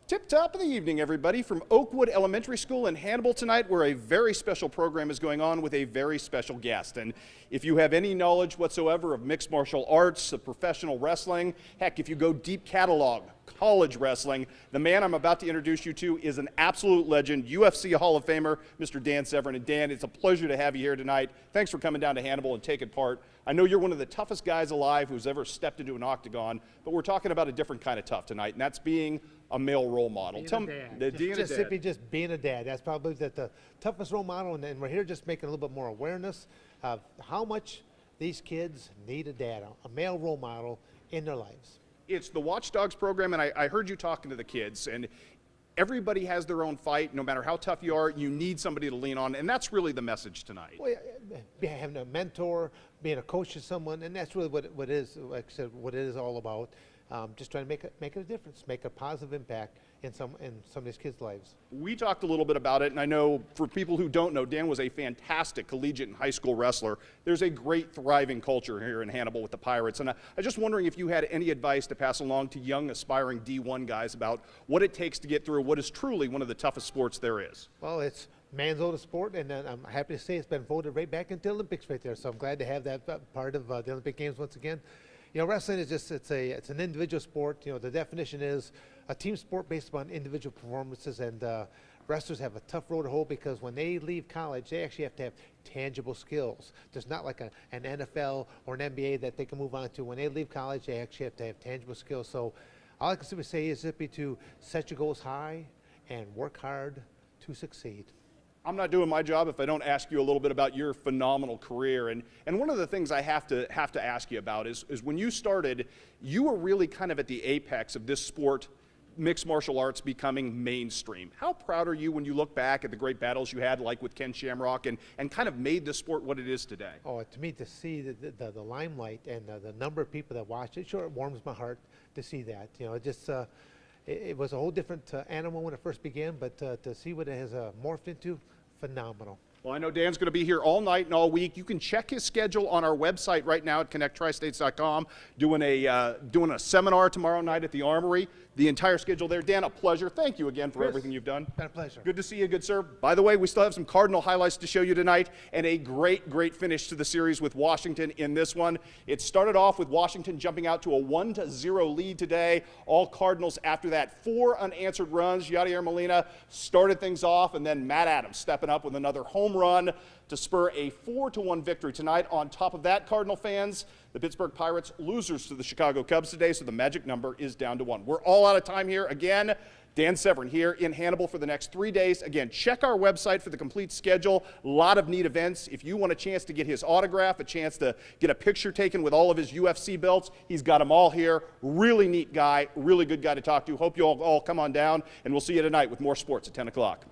Tip top of the evening, everybody, from Oakwood Elementary School in Hannibal tonight, where a very special program is going on with a very special guest. And if you have any knowledge whatsoever of mixed martial arts, of professional wrestling, heck, if you go deep catalog, college wrestling, the man I'm about to introduce you to is an absolute legend, UFC Hall of Famer, Mr. Dan Severn. And Dan, it's a pleasure to have you here tonight. Thanks for coming down to Hannibal and taking part. I know you're one of the toughest guys alive who's ever stepped into an octagon, but we're talking about a different kind of tough tonight, and that's being a male role model. Being just being a dad. That's probably the toughest role model, and we're here just making a little bit more awareness of how much these kids need a dad, a male role model in their lives. It's the Watchdogs program, and I heard you talking to the kids, and everybody has their own fight. No matter how tough you are, you need somebody to lean on, and that's really the message tonight. Well, having a mentor, being a coach to someone, and that's really what it is, like I said, what it is all about. Just trying to make a difference, make a positive impact in some of these kids' lives. We talked a little bit about it, and I know for people who don't know, Dan was a fantastic collegiate and high school wrestler. There's a great, thriving culture here in Hannibal with the Pirates, and I was just wondering if you had any advice to pass along to young, aspiring D1 guys about what it takes to get through what is truly one of the toughest sports there is. Well, it's man's oldest sport, and I'm happy to say it's been voted right back into the Olympics right there, so I'm glad to have that part of the Olympic Games once again. You know, wrestling is just, it's an individual sport. You know, the definition is a team sport based upon individual performances, and wrestlers have a tough road to hoe because when they leave college, they actually have to have tangible skills. There's not like an NFL or an NBA that they can move on to. When they leave college, they actually have to have tangible skills. So all I can simply say is simply to set your goals high and work hard to succeed. I'm not doing my job if I don't ask you a little bit about your phenomenal career. And one of the things I have to ask you about is when you started, you were really kind of at the apex of this sport, mixed martial arts, becoming mainstream. How proud are you when you look back at the great battles you had, like with Ken Shamrock, and kind of made the sport what it is today? Oh, to me, to see the limelight and the number of people that watch it, sure, it warms my heart to see that. You know, it just it was a whole different animal when it first began, but to see what it has morphed into, phenomenal. Well, I know Dan's going to be here all night and all week. You can check his schedule on our website right now at connecttristates.com. Doing a seminar tomorrow night at the Armory. The entire schedule there. Dan, a pleasure. Thank you again for everything you've done. Been a pleasure. Good to see you, good sir. By the way, we still have some Cardinal highlights to show you tonight, and a great finish to the series with Washington in this one. It started off with Washington jumping out to a 1-0 lead today. All Cardinals after that. 4 unanswered runs. Yadier Molina started things off, and then Matt Adams stepping up with another home run to spur a 4-1 victory tonight. On top of that, Cardinal fans, the Pittsburgh Pirates losers to the Chicago Cubs today, so the magic number is down to 1. We're all out of time here. Again, Dan Severn here in Hannibal for the next 3 days. Again, check our website for the complete schedule. A lot of neat events. If you want a chance to get his autograph, a chance to get a picture taken with all of his UFC belts, he's got them all here. Really neat guy, really good guy to talk to. Hope you all come on down, and we'll see you tonight with more sports at 10 o'clock.